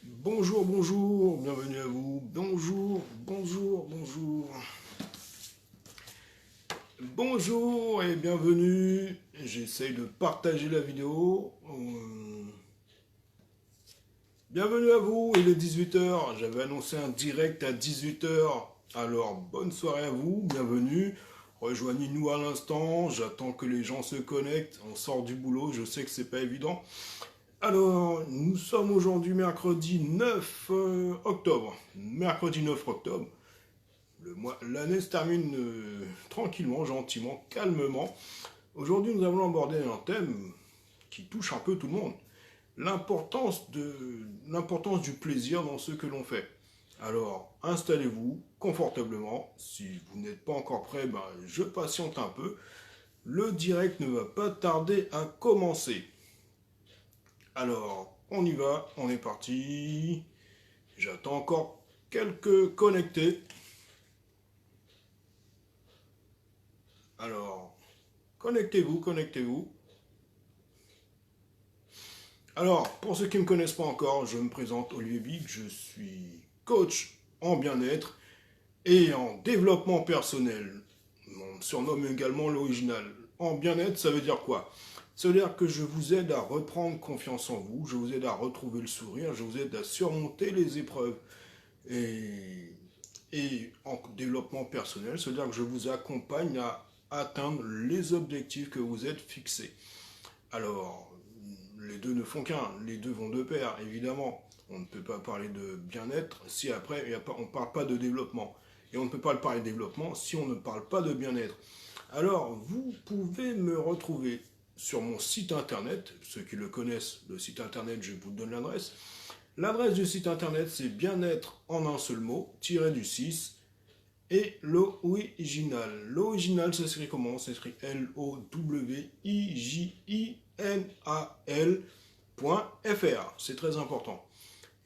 Bonjour, bonjour, bienvenue à vous. Bonjour, bonjour, bonjour. Bonjour et bienvenue. J'essaye de partager la vidéo. Bienvenue à vous, il est 18h. J'avais annoncé un direct à 18h. Alors, bonne soirée à vous, bienvenue. Rejoignez-nous à l'instant. J'attends que les gens se connectent. On sort du boulot, je sais que c'est pas évident. Alors, nous sommes aujourd'hui mercredi 9 octobre. Mercredi 9 octobre. L'année se termine tranquillement, gentiment, calmement. Aujourd'hui, nous allons aborder un thème qui touche un peu tout le monde. L'importance du plaisir dans ce que l'on fait. Alors, installez-vous confortablement. Si vous n'êtes pas encore prêt, je patiente un peu. Le direct ne va pas tarder à commencer. Alors, on y va, on est parti. J'attends encore quelques connectés. Alors, connectez-vous, connectez-vous. Alors, pour ceux qui ne me connaissent pas encore, je me présente Olivier Big, je suis coach en bien-être et en développement personnel. On me surnomme également l'original. En bien-être, ça veut dire quoi? Ça veut dire que je vous aide à reprendre confiance en vous, je vous aide à retrouver le sourire, je vous aide à surmonter les épreuves. Et en développement personnel, ça veut dire que je vous accompagne à atteindre les objectifs que vous êtes fixés. Alors, les deux ne font qu'un, les deux vont de pair, évidemment. On ne peut pas parler de bien-être si après on ne parle pas de développement. Et on ne peut pas parler de développement si on ne parle pas de bien-être. Alors, vous pouvez me retrouver sur mon site internet. Ceux qui le connaissent, le site internet, je vous donne l'adresse. L'adresse du site internet, c'est bien-être en un seul mot, /du6, et l'original. L'original, ça s'écrit comment? Ça s'écrit LOWIJINAL.fr. C'est très important.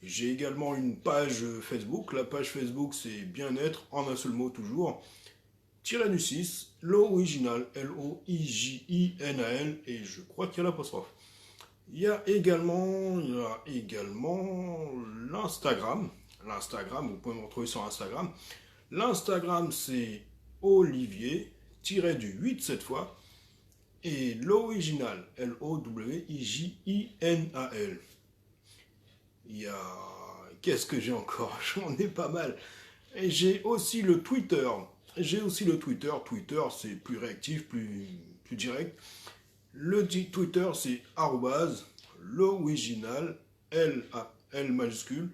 J'ai également une page Facebook. La page Facebook, c'est bien-être en un seul mot toujours. /du6, l'original, LOIJINAL, et je crois qu'il y a l'apostrophe. Il y a également l'Instagram. L'Instagram, vous pouvez me retrouver sur Instagram. L'Instagram, c'est Olivier-8 cette fois. Et l'original, LOWIJINAL. Il y a... Qu'est-ce que j'ai encore? J'en ai pas mal. Et j'ai aussi le Twitter. Twitter, c'est plus réactif, plus direct. Le Twitter, c'est @l'original, L majuscule,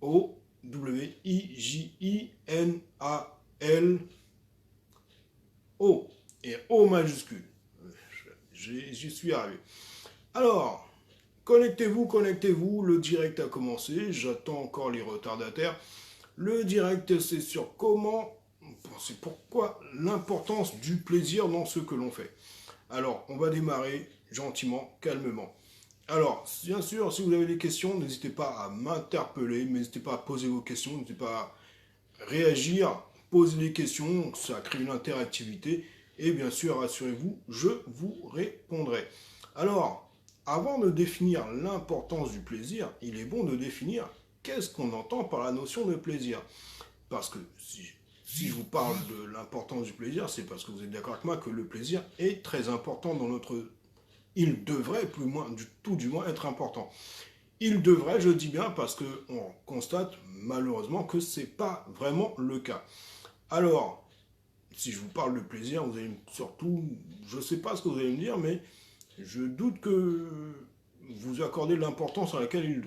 OWIJINAL, et O majuscule. J'y suis arrivé. Alors, connectez-vous, le direct a commencé, j'attends encore les retardataires. Le direct, c'est sur c'est pourquoi l'importance du plaisir dans ce que l'on fait. Alors, on va démarrer gentiment, calmement. Alors, bien sûr, si vous avez des questions, n'hésitez pas à m'interpeller, n'hésitez pas à poser vos questions, n'hésitez pas à réagir, poser des questions, ça crée une interactivité. Et bien sûr, rassurez-vous, je vous répondrai. Alors, avant de définir l'importance du plaisir, il est bon de définir qu'est-ce qu'on entend par la notion de plaisir. Parce que si je vous parle de l'importance du plaisir, c'est parce que vous êtes d'accord avec moi que le plaisir est très important dans notre... Il devrait, du moins, être important. Il devrait, je dis bien, parce qu'on constate malheureusement que ce n'est pas vraiment le cas. Alors, si je vous parle de plaisir, vous allez surtout... Je ne sais pas ce que vous allez me dire, mais je doute que vous accordez l'importance à laquelle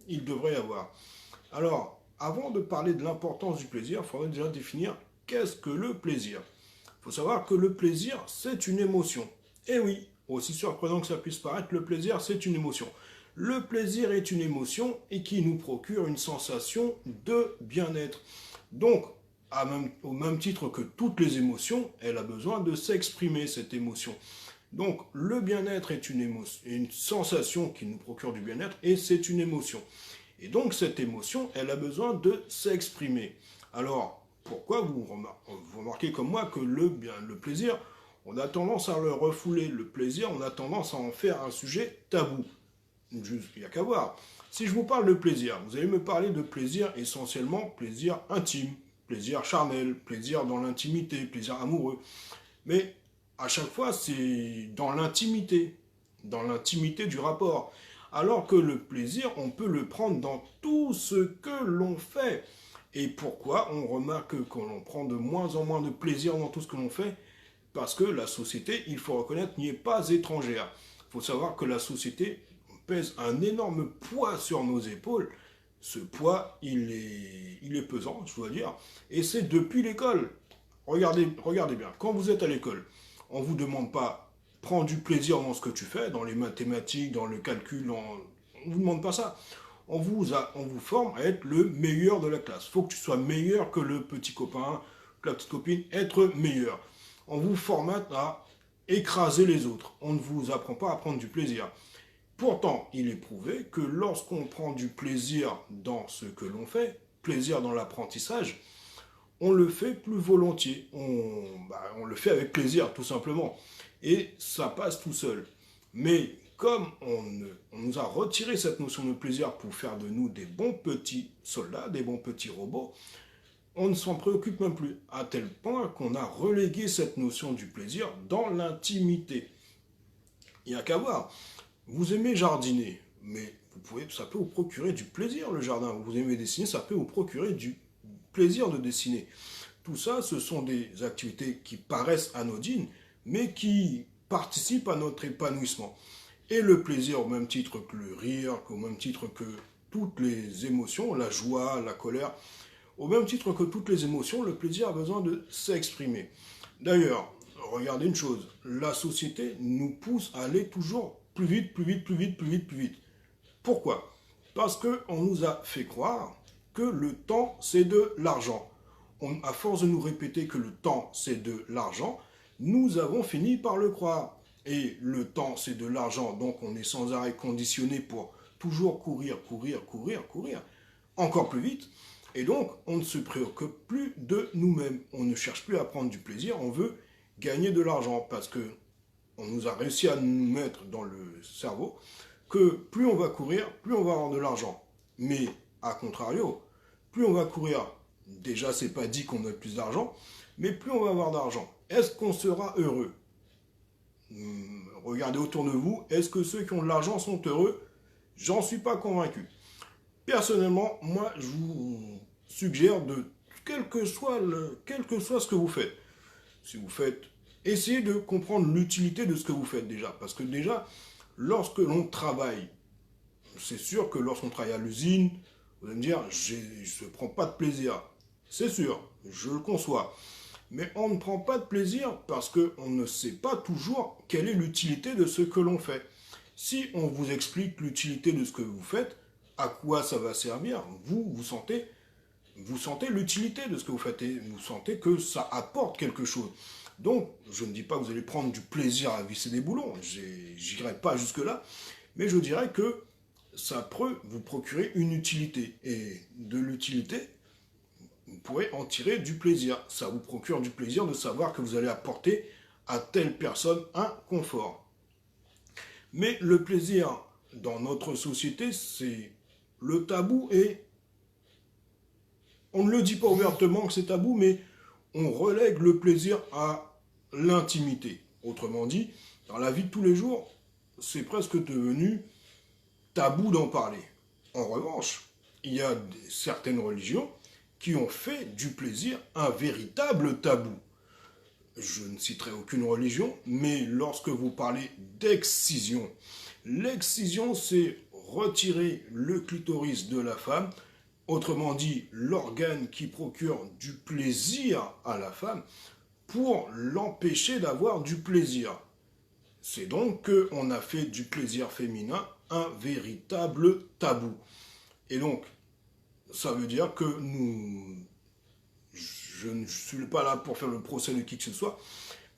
il devrait y avoir. Alors, avant de parler de l'importance du plaisir, il faudrait déjà définir qu'est-ce que le plaisir. Il faut savoir que le plaisir, c'est une émotion. Et oui, aussi surprenant que ça puisse paraître, le plaisir, c'est une émotion. Le plaisir est une émotion et qui nous procure une sensation de bien-être. Donc, au même titre que toutes les émotions, elle a besoin de s'exprimer, cette émotion. Donc, le bien-être est une sensation qui nous procure du bien-être et c'est une émotion. Et donc, cette émotion, elle a besoin de s'exprimer. Alors, pourquoi vous remarquez comme moi que le plaisir, On a tendance à le refouler, le plaisir, on a tendance à en faire un sujet tabou. Juste, il n'y a qu'à voir. Si je vous parle de plaisir, vous allez me parler de plaisir essentiellement plaisir intime, plaisir charnel, plaisir dans l'intimité, plaisir amoureux. Mais à chaque fois, c'est dans l'intimité du rapport. Alors que le plaisir, on peut le prendre dans tout ce que l'on fait. Et pourquoi on remarque que l'on prend de moins en moins de plaisir dans tout ce que l'on fait? Parce que la société, il faut reconnaître, n'y est pas étrangère. Il faut savoir que la société pèse un énorme poids sur nos épaules. Ce poids, il est pesant, je dois dire. Et c'est depuis l'école. Regardez bien, quand vous êtes à l'école, on ne vous demande pas prends du plaisir dans ce que tu fais, dans les mathématiques, dans le calcul, on ne vous demande pas ça. On vous forme à être le meilleur de la classe. Il faut que tu sois meilleur que le petit copain, que la petite copine, être meilleur. On vous formate à écraser les autres. On ne vous apprend pas à prendre du plaisir. Pourtant, il est prouvé que lorsqu'on prend du plaisir dans ce que l'on fait, plaisir dans l'apprentissage, on le fait plus volontiers. On le fait avec plaisir, tout simplement. Et ça passe tout seul. Mais comme on nous a retiré cette notion de plaisir pour faire de nous des bons petits soldats, des bons petits robots, on ne s'en préoccupe même plus, à tel point qu'on a relégué cette notion du plaisir dans l'intimité. Il n'y a qu'à voir. Vous aimez jardiner, mais ça peut vous procurer du plaisir, le jardin. Vous aimez dessiner, ça peut vous procurer du plaisir de dessiner. Tout ça, ce sont des activités qui paraissent anodines, mais qui participent à notre épanouissement. Et le plaisir, au même titre que le rire, au même titre que toutes les émotions, la joie, la colère, au même titre que toutes les émotions, le plaisir a besoin de s'exprimer. D'ailleurs, regardez une chose, la société nous pousse à aller toujours plus vite, plus vite, plus vite, plus vite, plus vite. Pourquoi? Parce qu'on nous a fait croire que le temps, c'est de l'argent. À force de nous répéter que le temps, c'est de l'argent, nous avons fini par le croire. Et le temps, c'est de l'argent, donc on est sans arrêt conditionné pour toujours courir, courir, courir, courir, encore plus vite. Et donc, on ne se préoccupe plus de nous-mêmes. On ne cherche plus à prendre du plaisir, on veut gagner de l'argent parce que on nous a réussi à nous mettre dans le cerveau que plus on va courir, plus on va avoir de l'argent. Mais, à contrario, plus on va courir, déjà, c'est pas dit qu'on ait plus d'argent, mais plus on va avoir d'argent. Est-ce qu'on sera heureux? Regardez autour de vous, est-ce que ceux qui ont de l'argent sont heureux? J'en suis pas convaincu. Personnellement, moi, je vous suggère de, quel que soit ce que vous faites, si vous faites, essayez de comprendre l'utilité de ce que vous faites déjà. Parce que déjà, lorsque l'on travaille, c'est sûr que lorsqu'on travaille à l'usine, vous allez me dire, je ne prends pas de plaisir. C'est sûr, je le conçois. Mais on ne prend pas de plaisir parce qu'on ne sait pas toujours quelle est l'utilité de ce que l'on fait. Si on vous explique l'utilité de ce que vous faites, à quoi ça va servir, vous sentez l'utilité de ce que vous faites et vous sentez que ça apporte quelque chose. Donc, je ne dis pas que vous allez prendre du plaisir à visser des boulons, j'irai pas jusque-là, mais je dirais que ça peut vous procurer une utilité. Et de l'utilité, vous pourrez en tirer du plaisir. Ça vous procure du plaisir de savoir que vous allez apporter à telle personne un confort. Mais le plaisir dans notre société, c'est le tabou et on ne le dit pas ouvertement que c'est tabou, mais on relègue le plaisir à l'intimité. Autrement dit, dans la vie de tous les jours, c'est presque devenu tabou d'en parler. En revanche, il y a certaines religions qui ont fait du plaisir un véritable tabou. Je ne citerai aucune religion, mais lorsque vous parlez d'excision, l'excision, c'est retirer le clitoris de la femme, autrement dit, l'organe qui procure du plaisir à la femme, pour l'empêcher d'avoir du plaisir. C'est donc qu'on a fait du plaisir féminin un véritable tabou. Et donc, ça veut dire que je ne suis pas là pour faire le procès de qui que ce soit,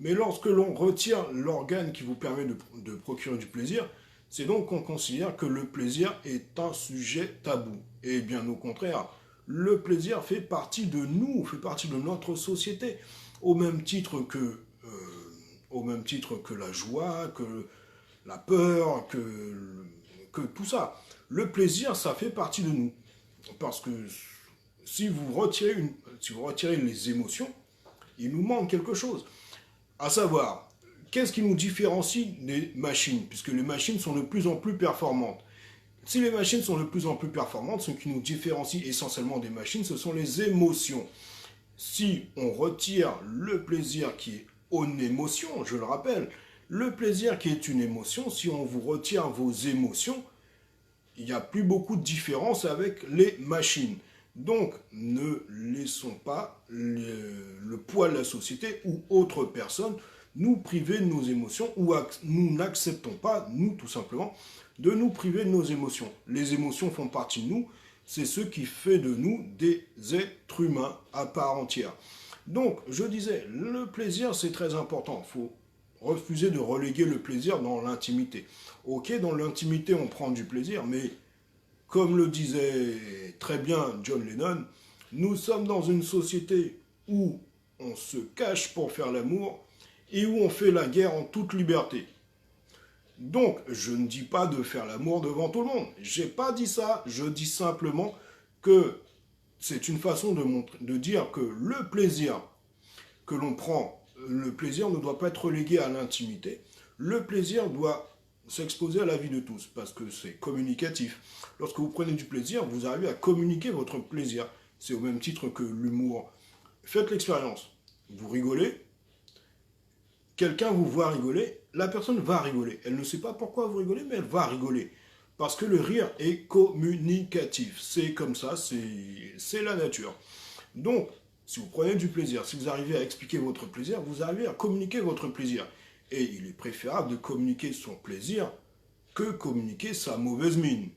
mais lorsque l'on retire l'organe qui vous permet de procurer du plaisir, c'est donc qu'on considère que le plaisir est un sujet tabou. Et bien au contraire, le plaisir fait partie de nous, fait partie de notre société, au même titre que au même titre que la joie, que la peur, que tout ça. Le plaisir, ça fait partie de nous. Parce que si vous retirez les émotions, il nous manque quelque chose. À savoir, qu'est-ce qui nous différencie des machines? Puisque les machines sont de plus en plus performantes. Si les machines sont de plus en plus performantes, ce qui nous différencie essentiellement des machines, ce sont les émotions. Si on retire le plaisir qui est une émotion, je le rappelle, le plaisir qui est une émotion, si on vous retire vos émotions, il n'y a plus beaucoup de différence avec les machines. Donc, ne laissons pas le poids de la société ou autre personne nous priver de nos émotions ou nous n'acceptons pas, nous tout simplement, de nous priver de nos émotions. Les émotions font partie de nous, c'est ce qui fait de nous des êtres humains à part entière. Donc, je disais, le plaisir c'est très important, il faut refuser de reléguer le plaisir dans l'intimité. Ok, dans l'intimité on prend du plaisir, mais comme le disait très bien John Lennon, nous sommes dans une société où on se cache pour faire l'amour et où on fait la guerre en toute liberté. Donc, je ne dis pas de faire l'amour devant tout le monde. J'ai pas dit ça. Je dis simplement que c'est une façon de dire que le plaisir que l'on prend, le plaisir ne doit pas être relégué à l'intimité. Le plaisir doit s'exposer à la vie de tous, parce que c'est communicatif. Lorsque vous prenez du plaisir, vous arrivez à communiquer votre plaisir. C'est au même titre que l'humour. Faites l'expérience. Vous rigolez, quelqu'un vous voit rigoler, la personne va rigoler. Elle ne sait pas pourquoi vous rigolez, mais elle va rigoler. Parce que le rire est communicatif. C'est comme ça, c'est la nature. Donc, si vous prenez du plaisir, si vous arrivez à expliquer votre plaisir, vous arrivez à communiquer votre plaisir. Et il est préférable de communiquer son plaisir que communiquer sa mauvaise mine.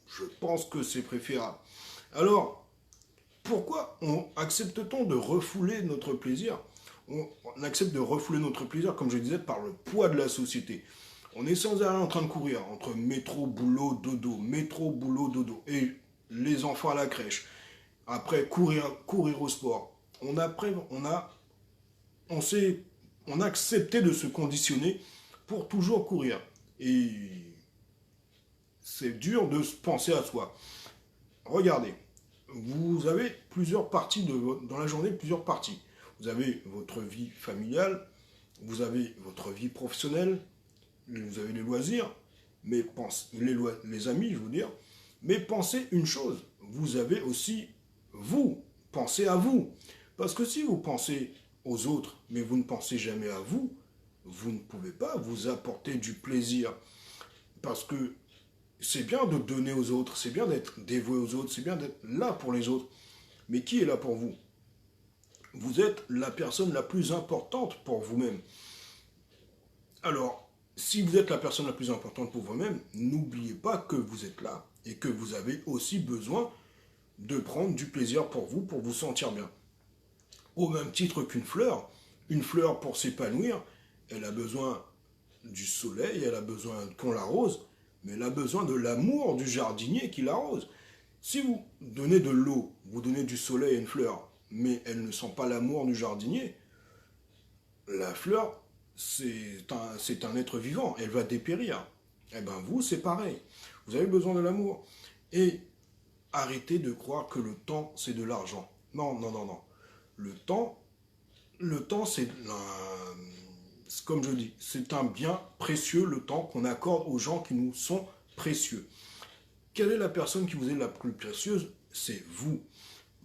Je pense que c'est préférable. Alors, pourquoi accepte-t-on de refouler notre plaisir? On accepte de refouler notre plaisir, comme je disais, par le poids de la société. On est sans arrêt en train de courir entre métro, boulot, dodo, métro, boulot, dodo, et les enfants à la crèche. Après, courir au sport. On a accepté de se conditionner pour toujours courir. Et c'est dur de penser à soi. Regardez, vous avez plusieurs parties dans la journée, plusieurs parties. Vous avez votre vie familiale, vous avez votre vie professionnelle, vous avez les loisirs, mais les amis, je veux dire. Mais pensez une chose, vous avez aussi vous, pensez à vous. Parce que si vous pensez aux autres, mais vous ne pensez jamais à vous, vous ne pouvez pas vous apporter du plaisir. Parce que c'est bien de donner aux autres, c'est bien d'être dévoué aux autres, c'est bien d'être là pour les autres. Mais qui est là pour vous? Vous êtes la personne la plus importante pour vous-même. Alors, si vous êtes la personne la plus importante pour vous-même, n'oubliez pas que vous êtes là et que vous avez aussi besoin de prendre du plaisir pour vous sentir bien. Au même titre qu'une fleur pour s'épanouir, elle a besoin du soleil, elle a besoin qu'on l'arrose, mais elle a besoin de l'amour du jardinier qui l'arrose. Si vous donnez de l'eau, vous donnez du soleil à une fleur, mais elle ne sent pas l'amour du jardinier, la fleur, c'est un être vivant, elle va dépérir. Eh bien vous, c'est pareil. Vous avez besoin de l'amour. Et arrêtez de croire que le temps, c'est de l'argent. Non, non, non, non. Le temps, c'est comme je dis, c'est un bien précieux, le temps qu'on accorde aux gens qui nous sont précieux. Quelle est la personne qui vous est la plus précieuse? C'est vous.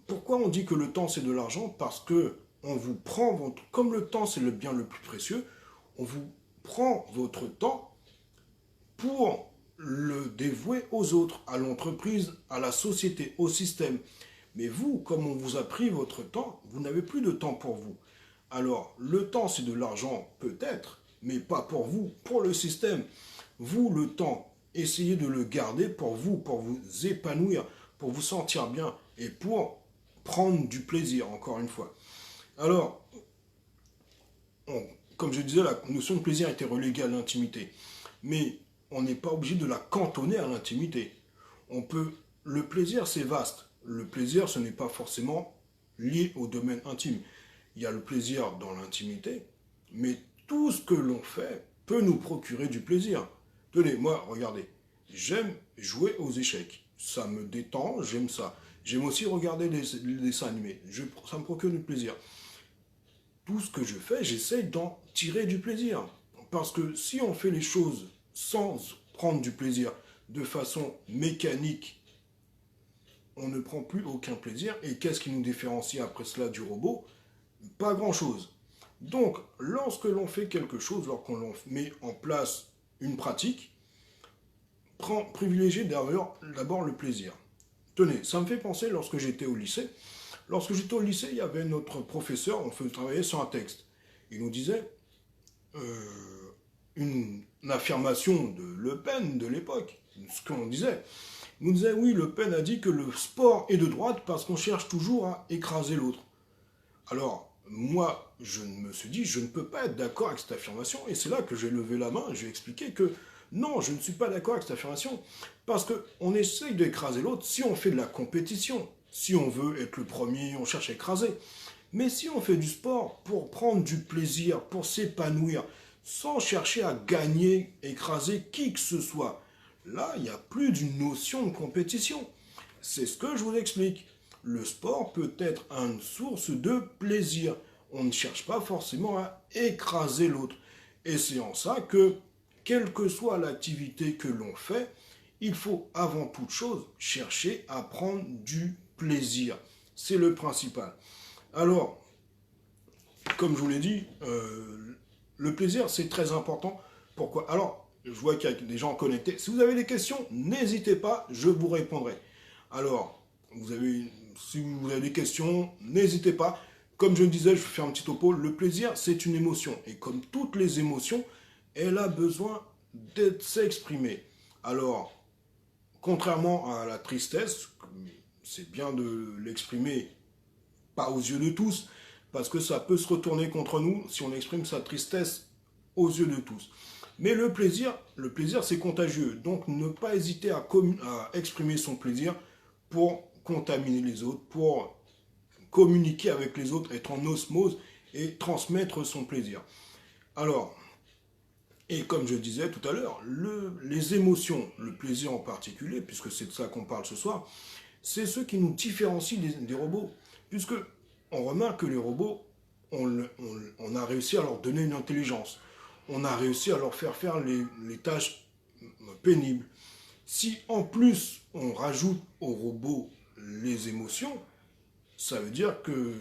Pourquoi on dit que le temps c'est de l'argent? Parce que on vous prend comme le temps c'est le bien le plus précieux, on vous prend votre temps pour le dévouer aux autres, à l'entreprise, à la société, au système. Mais vous, comme on vous a pris votre temps, vous n'avez plus de temps pour vous. Alors, le temps, c'est de l'argent, peut-être, mais pas pour vous, pour le système. Vous, le temps, essayez de le garder pour vous épanouir, pour vous sentir bien et pour prendre du plaisir, encore une fois. Alors, comme je disais, la notion de plaisir a été reléguée à l'intimité. Mais on n'est pas obligé de la cantonner à l'intimité. Le plaisir, c'est vaste. Le plaisir, ce n'est pas forcément lié au domaine intime. Il y a le plaisir dans l'intimité, mais tout ce que l'on fait peut nous procurer du plaisir. Tenez, moi, regardez, j'aime jouer aux échecs. Ça me détend, j'aime ça. J'aime aussi regarder les dessins animés. Ça me procure du plaisir. Tout ce que je fais, j'essaye d'en tirer du plaisir. Parce que si on fait les choses sans prendre du plaisir, de façon mécanique, on ne prend plus aucun plaisir. Et qu'est-ce qui nous différencie après cela du robot? Pas grand-chose. Donc, lorsque l'on fait quelque chose, lorsqu'on met en place une pratique, privilégiez d'abord le plaisir. Tenez, ça me fait penser lorsque j'étais au lycée. Lorsque j'étais au lycée, il y avait notre professeur, on faisait travailler sur un texte. Il nous disait une affirmation de Le Pen de l'époque, ce qu'on disait. Il nous disait, oui, Le Pen a dit que le sport est de droite parce qu'on cherche toujours à écraser l'autre. Alors, moi, je me suis dit, je ne peux pas être d'accord avec cette affirmation. Et c'est là que j'ai levé la main et j'ai expliqué que non, je ne suis pas d'accord avec cette affirmation. Parce qu'on essaye d'écraser l'autre si on fait de la compétition. Si on veut être le premier, on cherche à écraser. Mais si on fait du sport pour prendre du plaisir, pour s'épanouir, sans chercher à gagner, écraser qui que ce soit, là, il n'y a plus d'une notion de compétition. C'est ce que je vous explique. Le sport peut être une source de plaisir. On ne cherche pas forcément à écraser l'autre. Et c'est en ça que, quelle que soit l'activité que l'on fait, il faut avant toute chose chercher à prendre du plaisir. C'est le principal. Alors, comme je vous l'ai dit, le plaisir, c'est très important. Pourquoi? Alors, je vois qu'il y a des gens connectés. Si vous avez des questions, n'hésitez pas, je vous répondrai. Alors, si vous avez des questions, n'hésitez pas. Comme je le disais, je vais faire un petit topo. Le plaisir, c'est une émotion. Et comme toutes les émotions, elle a besoin d'être s'exprimer. Alors, contrairement à la tristesse, c'est bien de l'exprimer, pas aux yeux de tous, parce que ça peut se retourner contre nous si on exprime sa tristesse aux yeux de tous. Mais le plaisir c'est contagieux. Donc ne pas hésiter à exprimer son plaisir pour contaminer les autres, pour communiquer avec les autres, être en osmose et transmettre son plaisir. Alors, et comme je disais tout à l'heure, les émotions, le plaisir en particulier, puisque c'est de ça qu'on parle ce soir, c'est ce qui nous différencie des robots. Puisque on remarque que les robots, on a réussi à leur donner une intelligence. On a réussi à leur faire faire les tâches pénibles. Si en plus on rajoute aux robots les émotions, ça veut dire que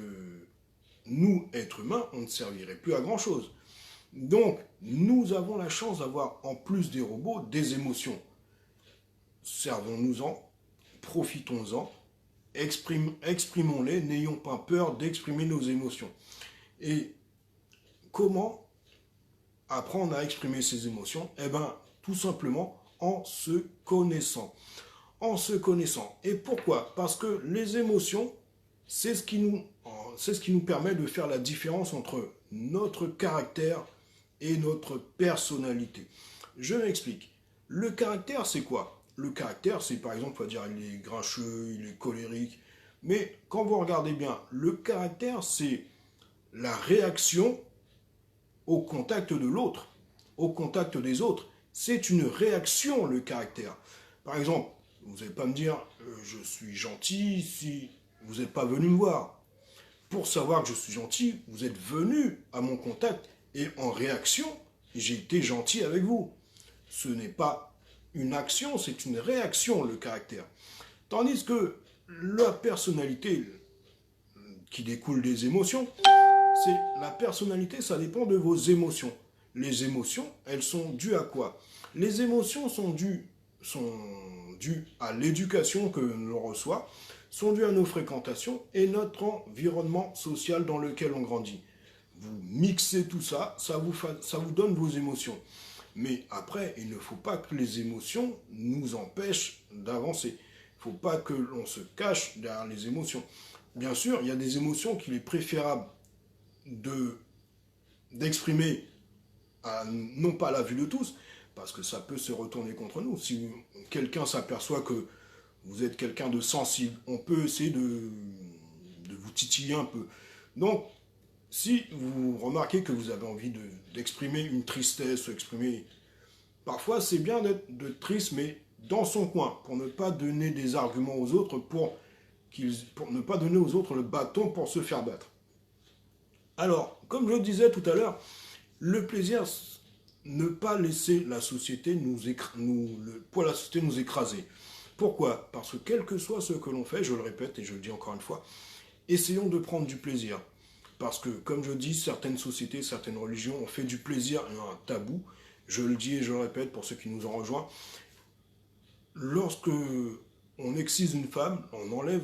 nous, êtres humains, on ne servirait plus à grand chose. Donc, nous avons la chance d'avoir, en plus des robots, des émotions. Servons-nous-en, profitons-en, exprimons-les, n'ayons pas peur d'exprimer nos émotions. Et comment apprendre à exprimer ses émotions? Eh bien, tout simplement en se connaissant. En se connaissant. Et pourquoi? Parce que les émotions, c'est ce qui nous permet de faire la différence entre notre caractère et notre personnalité. Je m'explique. Le caractère, c'est quoi? Le caractère, c'est par exemple, on va dire, il est grincheux, il est colérique. Mais quand vous regardez bien, le caractère, c'est la réaction au contact de l'autre, au contact des autres. C'est une réaction, le caractère. Par exemple, vous n'allez pas me dire, je suis gentil si vous n'êtes pas venu me voir. Pour savoir que je suis gentil, vous êtes venu à mon contact et en réaction, j'ai été gentil avec vous. Ce n'est pas une action, c'est une réaction, le caractère. Tandis que la personnalité qui découle des émotions, c'est la personnalité, ça dépend de vos émotions. Les émotions, elles sont dues à quoi? Les émotions sont dues à l'éducation que l'on reçoit, sont dues à nos fréquentations et notre environnement social dans lequel on grandit. Vous mixez tout ça, ça vous donne vos émotions. Mais après, il ne faut pas que les émotions nous empêchent d'avancer. Il ne faut pas que l'on se cache derrière les émotions. Bien sûr, il y a des émotions qu'il est préférable d'exprimer, non pas à la vue de tous, parce que ça peut se retourner contre nous. Si quelqu'un s'aperçoit que vous êtes quelqu'un de sensible, on peut essayer de vous titiller un peu. Donc, Si vous remarquez que vous avez envie d'exprimer une tristesse, exprimer... Parfois, c'est bien d'être triste, mais dans son coin, pour ne pas donner des arguments aux autres, pour ne pas donner aux autres le bâton pour se faire battre. Alors, comme je le disais tout à l'heure, le plaisir, ne pas laisser la société le poids de la société nous écraser. Pourquoi? Parce que quel que soit ce que l'on fait, je le répète et je le dis encore une fois, essayons de prendre du plaisir. Parce que, comme je dis, certaines sociétés, certaines religions ont fait du plaisir un tabou. Je le dis et je le répète pour ceux qui nous ont rejoints. Lorsque on excise une femme, on enlève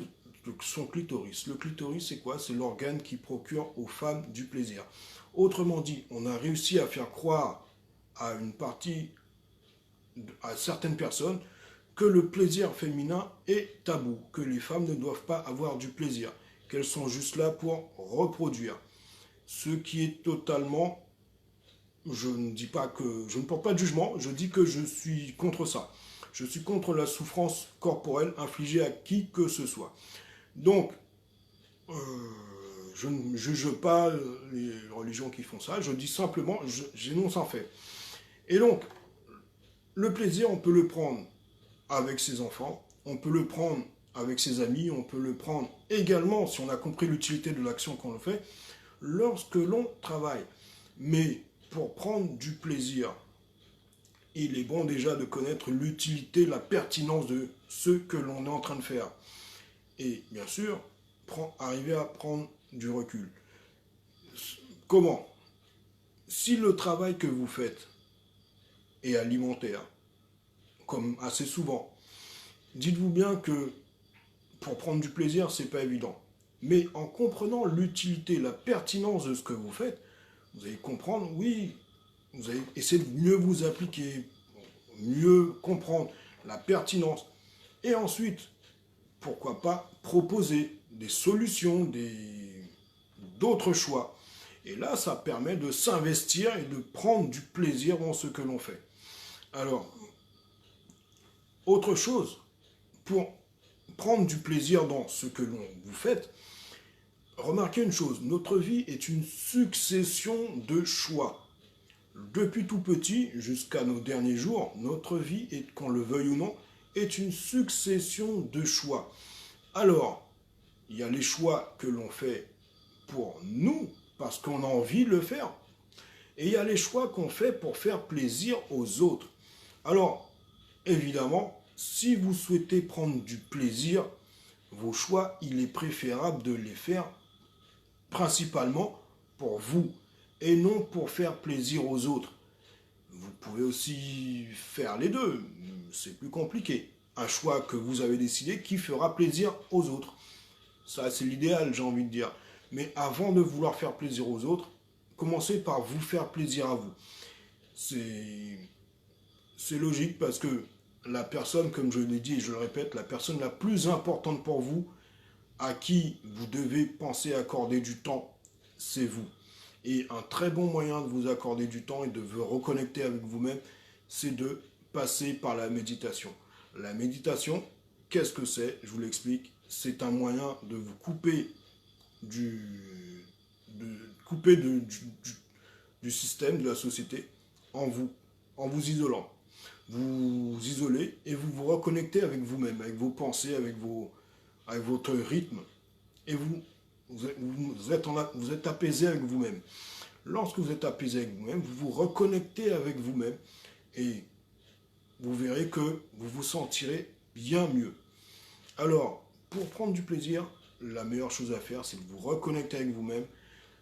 son clitoris. Le clitoris, c'est quoi? C'est l'organe qui procure aux femmes du plaisir. Autrement dit, on a réussi à faire croire à une partie, à certaines personnes, que le plaisir féminin est tabou, que les femmes ne doivent pas avoir du plaisir, qu'elles sont juste là pour reproduire. Ce qui est totalement... Je ne porte pas de jugement, je dis que je suis contre ça. Je suis contre la souffrance corporelle infligée à qui que ce soit. Donc, je ne juge pas les religions qui font ça, je dis simplement, j'énonce un fait. Et donc, le plaisir, on peut le prendre avec ses enfants, on peut le prendre avec ses amis, on peut le prendre également, si on a compris l'utilité de l'action qu'on le fait, lorsque l'on travaille. Mais pour prendre du plaisir, il est bon déjà de connaître l'utilité, la pertinence de ce que l'on est en train de faire. Et bien sûr, arriver à prendre du recul. Comment? Si le travail que vous faites est alimentaire, comme assez souvent, dites-vous bien que pour prendre du plaisir, c'est pas évident. Mais en comprenant l'utilité, la pertinence de ce que vous faites, vous allez comprendre, oui, vous allez essayer de mieux vous appliquer, mieux comprendre la pertinence. Et ensuite, pourquoi pas proposer des solutions, d'autres choix. Et là, ça permet de s'investir et de prendre du plaisir dans ce que l'on fait. Alors, autre chose, pour prendre du plaisir dans ce que vous faites, remarquez une chose, notre vie est une succession de choix. Depuis tout petit jusqu'à nos derniers jours, notre vie, qu'on le veuille ou non, est une succession de choix. Alors, il y a les choix que l'on fait pour nous, parce qu'on a envie de le faire. Et il y a les choix qu'on fait pour faire plaisir aux autres. Alors, évidemment, si vous souhaitez prendre du plaisir, vos choix, il est préférable de les faire principalement pour vous et non pour faire plaisir aux autres. Vous pouvez aussi faire les deux, c'est plus compliqué. Un choix que vous avez décidé qui fera plaisir aux autres. Ça, c'est l'idéal, j'ai envie de dire. Mais avant de vouloir faire plaisir aux autres, commencez par vous faire plaisir à vous. C'est logique parce que la personne, comme je l'ai dit et je le répète, la personne la plus importante pour vous, à qui vous devez penser accorder du temps, c'est vous. Et un très bon moyen de vous accorder du temps et de vous reconnecter avec vous-même, c'est de passer par la méditation. La méditation, qu'est-ce que c'est? Je vous l'explique. C'est un moyen de vous couper du système, de la société, en vous isolant. Vous vous isolez et vous vous reconnectez avec vous-même, avec vos pensées, avec votre rythme. Et vous êtes apaisé avec vous-même. Lorsque vous êtes apaisé avec vous-même, vous vous reconnectez avec vous-même et vous verrez que vous vous sentirez bien mieux. Alors, pour prendre du plaisir, la meilleure chose à faire, c'est de vous reconnecter avec vous-même,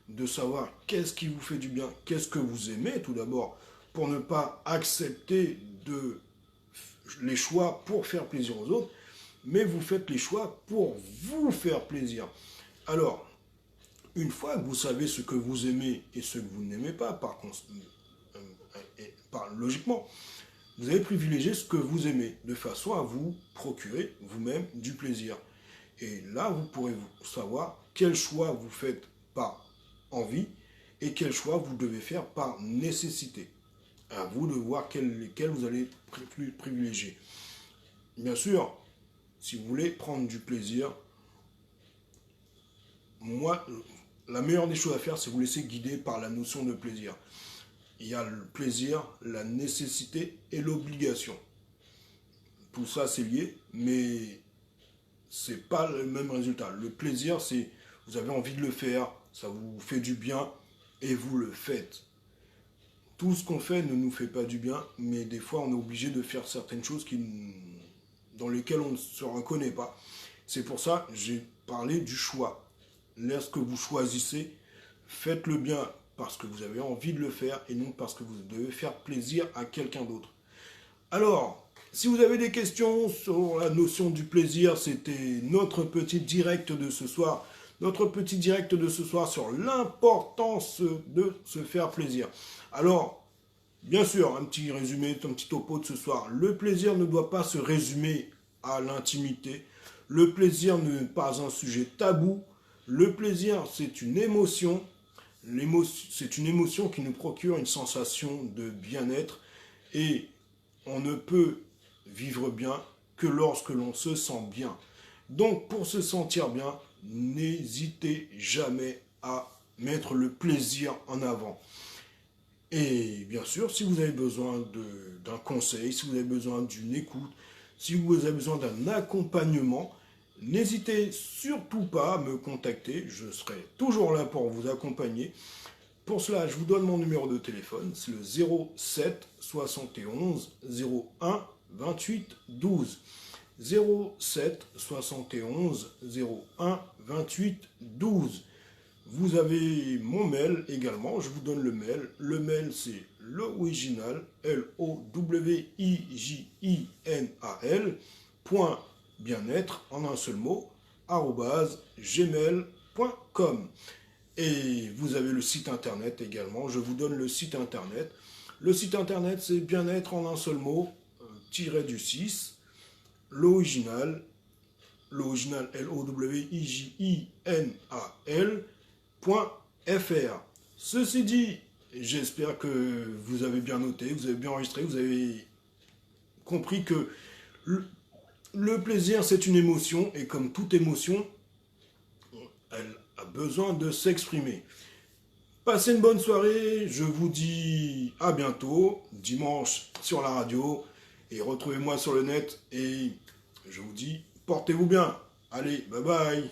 de savoir qu'est-ce qui vous fait du bien, qu'est-ce que vous aimez tout d'abord, pour ne pas accepter les choix pour faire plaisir aux autres, mais vous faites les choix pour vous faire plaisir. Alors, une fois que vous savez ce que vous aimez et ce que vous n'aimez pas, logiquement, vous allez privilégier ce que vous aimez, de façon à vous procurer vous-même du plaisir. Et là, vous pourrez savoir quel choix vous faites par envie et quel choix vous devez faire par nécessité. À vous de voir lesquels vous allez privilégier. Bien sûr, si vous voulez prendre du plaisir, moi, la meilleure des choses à faire, c'est vous laisser guider par la notion de plaisir. Il y a le plaisir, la nécessité et l'obligation. Tout ça, c'est lié, mais c'est pas le même résultat. Le plaisir, c'est vous avez envie de le faire, ça vous fait du bien et vous le faites. Tout ce qu'on fait ne nous fait pas du bien, mais des fois, on est obligé de faire certaines choses dans lesquelles on ne se reconnaît pas. C'est pour ça que j'ai parlé du choix. Lorsque vous choisissez, faites-le bien parce que vous avez envie de le faire et non parce que vous devez faire plaisir à quelqu'un d'autre. Alors, si vous avez des questions sur la notion du plaisir, c'était notre petit direct de ce soir. Notre petit direct de ce soir sur l'importance de se faire plaisir. Alors, bien sûr, un petit résumé, un petit topo de ce soir. Le plaisir ne doit pas se résumer à l'intimité. Le plaisir n'est pas un sujet tabou. Le plaisir, c'est une émotion. C'est une émotion qui nous procure une sensation de bien-être. Et on ne peut vivre bien que lorsque l'on se sent bien. Donc, pour se sentir bien, n'hésitez jamais à mettre le plaisir en avant. Et bien sûr, si vous avez besoin d'un conseil, si vous avez besoin d'une écoute, si vous avez besoin d'un accompagnement, n'hésitez surtout pas à me contacter. Je serai toujours là pour vous accompagner. Pour cela, je vous donne mon numéro de téléphone. C'est le 07 71 01 28 12. 07 71 01 28 12. Vous avez mon mail également, je vous donne le mail. Le mail c'est l'original, LOWIJINAL, point bien-être en un seul mot, @gmail.com. Et vous avez le site internet également, je vous donne le site internet. Le site internet c'est bien-être en un seul mot, -du-6, l'original, LOWIJINAL.fr. Ceci dit, j'espère que vous avez bien noté, vous avez bien enregistré, vous avez compris que le plaisir c'est une émotion et comme toute émotion, elle a besoin de s'exprimer. Passez une bonne soirée, je vous dis à bientôt, dimanche sur la radio, et retrouvez-moi sur le net, et je vous dis, portez-vous bien. Allez, bye bye.